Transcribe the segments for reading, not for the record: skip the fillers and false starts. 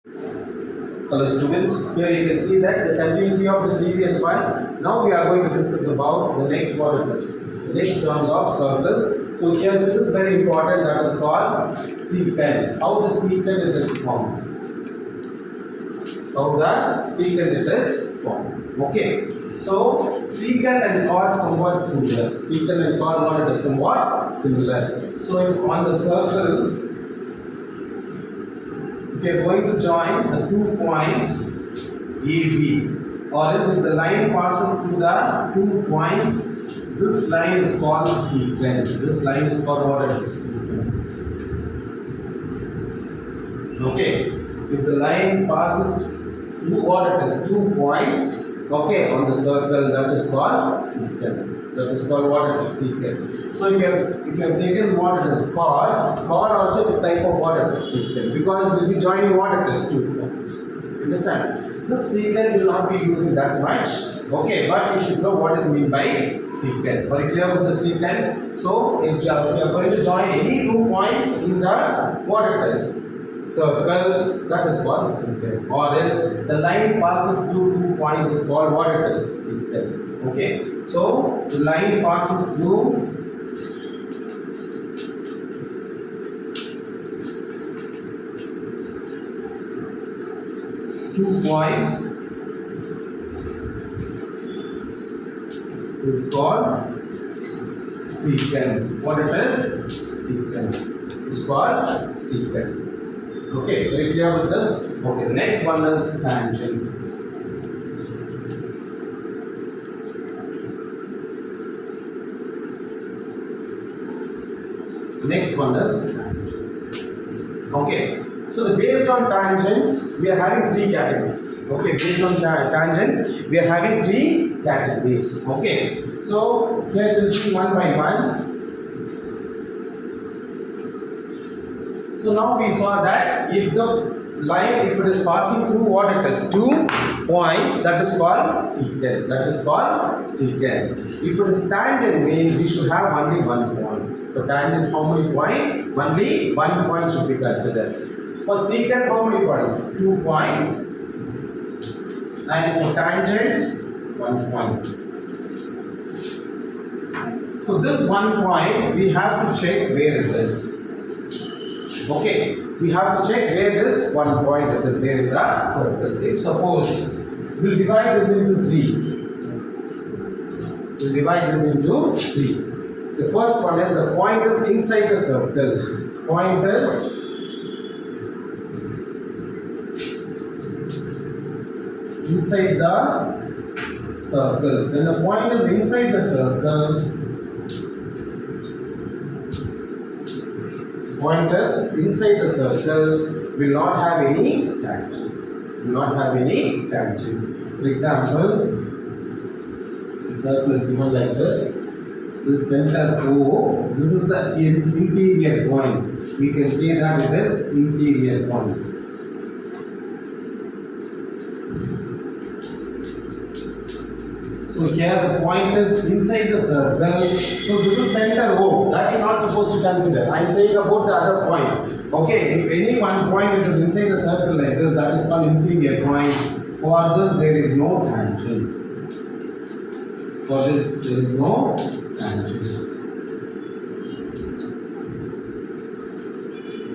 Hello students, here you can see that the continuity of the previous one. Now we are going to discuss about the next modulus, the next terms of circles. So here this is very important, that is called secant. How the secant it is formed. How the secant it is formed. Okay. So secant and chord somewhat similar. Secant and chord what it is somewhat similar. So if on the circle, if you are going to join the 2 points AB, or else if the line passes through the 2 points, this line is called secant. This line is called what it is? Secant. Okay, if the line passes through what it is? 2 points, okay, on the circle, that is called secant. That is called what it is? Secant. So if you have taken what it is chord also the type of what it is? Secant, because we will be joining what it is? 2 points. Understand? This secant will not be using that much. Okay, but you should know what is meant by secant. Very clear with the secant? So if you are going to join any 2 points in the what it is? Circle, that is called secant, or else the line passes through 2 points is called what it is? Secant. Okay, so the line passes through 2 points is called secant. What it is? Secant. It's called secant. Okay, very clear with this? Okay, the next one is tangent. Next one is tangent. Okay, so based on tangent, we are having 3 categories. Okay, based on tangent, we are having 3 categories. Okay, so here we'll see one by one. So now we saw that if the line, if it is passing through what it is? 2 points, that is called secant. That is called secant. If it is tangent, means we should have only 1 point. For tangent, how many points? Only 1 point should be considered. For secant, how many points? 2 points. And for tangent, 1 point. So this 1 point, we have to check where it is. Okay, we have to check where this 1 point that is there in the circle. If suppose we'll divide this into 3. We'll divide this into 3. The first one is the point is inside the circle. Point is inside the circle. When the point is inside the circle, pointers inside the circle will not have any tangent. Will not have any tangent. For example, the circle is given like this. This center O, this is the interior point. We can say that it is interior point. So here the point is inside the circle. So this is center O. That you're not supposed to consider. I am saying about the other point. Okay, if any one point it is inside the circle like this, that is called interior point. For this there is no tangent. For this there is no tangent.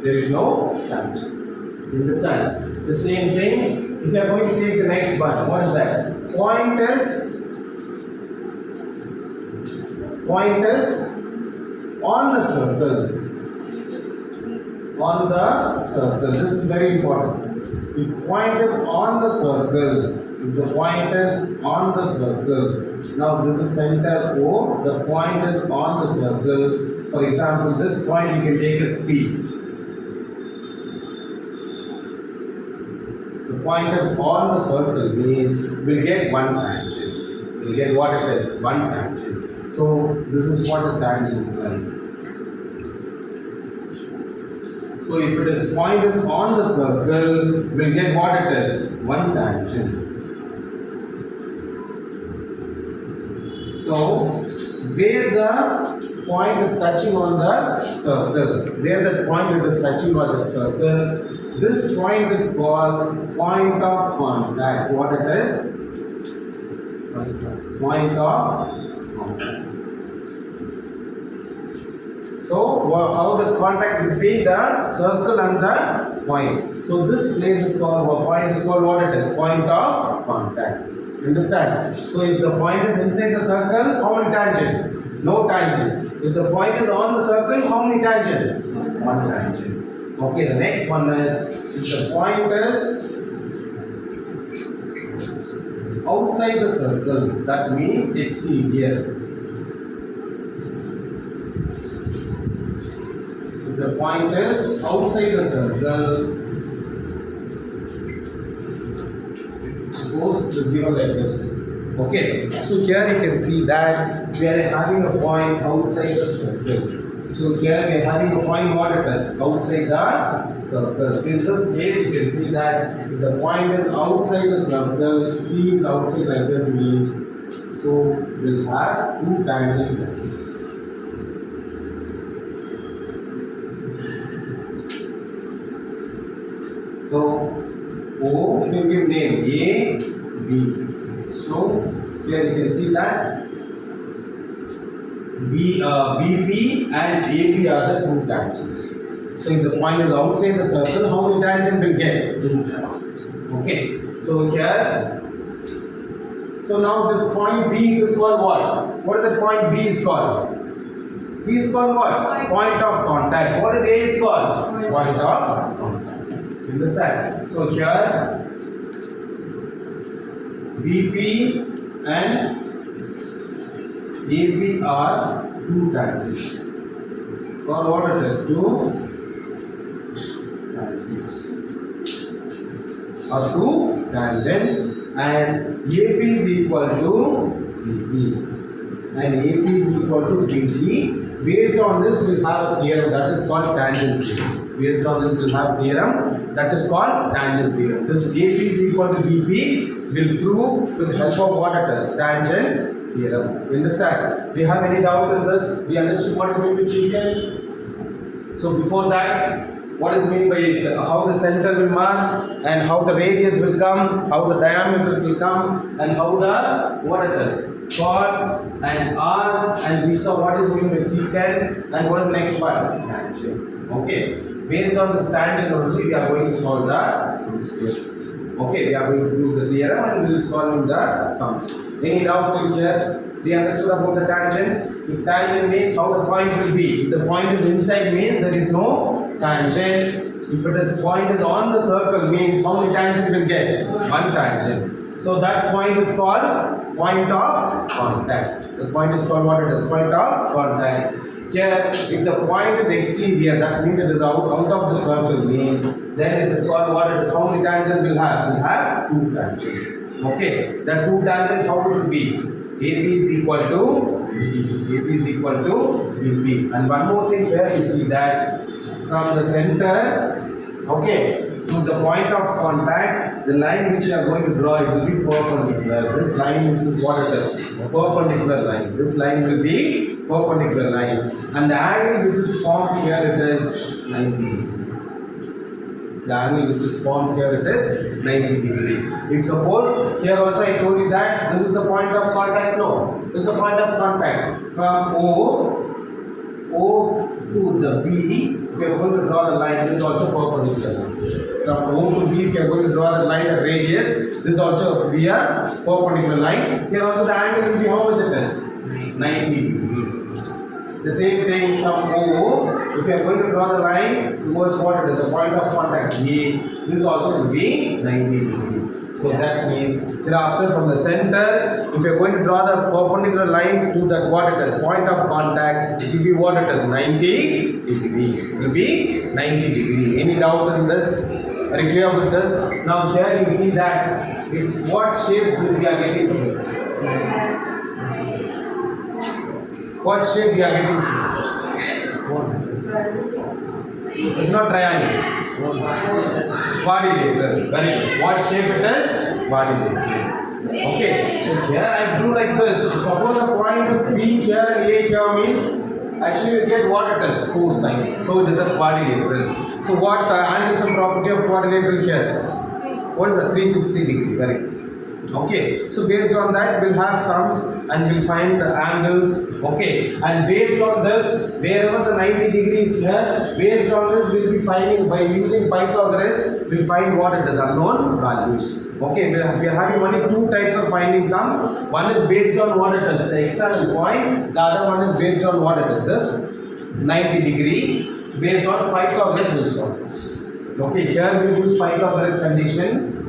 There is no tangent. You understand? The same thing. If you are going to take the next one, what is that? Point is on the circle. On the circle. This is very important. If point is on the circle, if the point is on the circle, now this is center O, the point is on the circle. For example, this point you can take as P. The point is on the circle means we'll get 1 tangent. We'll get what it is? 1 tangent. So this is what a tangent line. So if it is point is on the circle, we'll get what it is? 1 tangent. So where the point is touching on the circle. There the point it is touching on the circle. This point is called point of contact. What it is? Point of contact. So how the contact between the circle and the point. So this place is called, or point is called what it is? Point of contact. Understand? So if the point is inside the circle, how many tangent? No tangent. If the point is on the circle, how many tangent? One tangent. Okay, the next one is, if the point is outside the circle, that means exterior. If the point is outside the circle, suppose it is given like this. Okay, so here you can see that we are having a point outside the circle. So here we are having a point what it is? Outside the circle. In this case, you can see that if the point is outside the circle, P is outside like this means, so we'll have two tangent like this. So O will give name A, B. So here you can see that BP and AB are the two tangents. So if the point is outside the circle, how many tangents will get? Two tangents. Okay. So here, so now this point B is called what? What is the point B is called? B is called what? Point of contact. What is A is called? Point of contact. Understand? So here BP and AB are two tangents. Or what is this? Two tangents. Or two tangents, and AB is equal to BP. And AB is equal to BP. Based on this, we will have a theorem that is called tangent theorem. Based on this, we will have theorem that is called tangent theorem. This AB is equal to BP will prove with the help of what it is? Tangent theorem. You understand? Do you have any doubt in this? We understood what is meant by secant. So before that, what is meant by how the center will mark, and how the radius will come, how the diameter will come, and how the what it is? Chord and R, and we saw what is meant by secant, and what is the next one? Tangent. Okay. Based on this tangent only, we are going to solve the sums here. Okay, we are going to use the theorem and we will solve the sums. Any doubt till here? We understood about the tangent. If tangent means how the point will be. If the point is inside means there is no tangent. If it is point is on the circle means how many tangent will get? One tangent. So that point is called point of contact. The point is called what it is? Point of contact. Here, if the point is exterior, that means it is out of the circle means, then it is called what it is? How many tangents will have? Will have two tangents. Okay, that two tangents how it will be? AB is equal to BP. AB is equal to BP. And one more thing here, you see that from the center, okay, to the point of contact, the line which you are going to draw, it will be perpendicular. This line is what it is? Perpendicular line. This line will be perpendicular line. And the angle which is formed here, it is 90 degree. The angle which is formed here, it is 90 degree. If suppose here also I told you that this is the point of contact. No, this is the point of contact from O to the B. If you are going to draw the line, this is also perpendicular. From O to B, if you are going to draw the line at radius, this also will be a perpendicular line. Here also the angle will be how much it is? 90 degree. The same thing from O, if you are going to draw the line towards what it is, the point of contact A, this also will be 90 degree. So that means thereafter from the center, if you are going to draw the perpendicular line to that what it is, point of contact, it will be what it is, 90 degree. It will be 90 degree. Any doubt in this? Are you clear with this? Now here you see that what shape we are getting to. What shape we are getting to? It's not triangle. Quadrilateral. Very good. What shape it is? Quadrilateral. Okay. So here I drew like this. Suppose the point is B here, A here means Actually, we get what it is, 4 sides. So it is a quadrilateral. So what angles and property of quadrilateral here? What is a 360 degree? Very good. Okay, so based on that, we'll have sums and we'll find the angles. Okay, and based on this, wherever the 90 degrees here, based on this, we'll be finding by using Pythagoras, we'll find what it is, unknown values. Okay, we are having only 2 types of finding sum. One is based on what it is, the external point. The other one is based on what it is, this 90 degree. Based on Pythagoras, we'll solve this. Okay, here we use Pythagoras condition.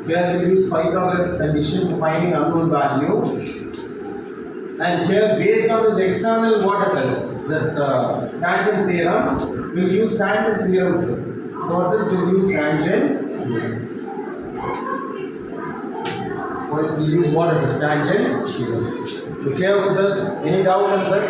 Here we use Pythagoras condition for finding unknown value. And here, based on this external what it is, that tangent theorem, we'll use tangent theorem here. So for this we'll use tangent. First we'll use what it is, tangent theorem. You clear with this? Any doubt on this?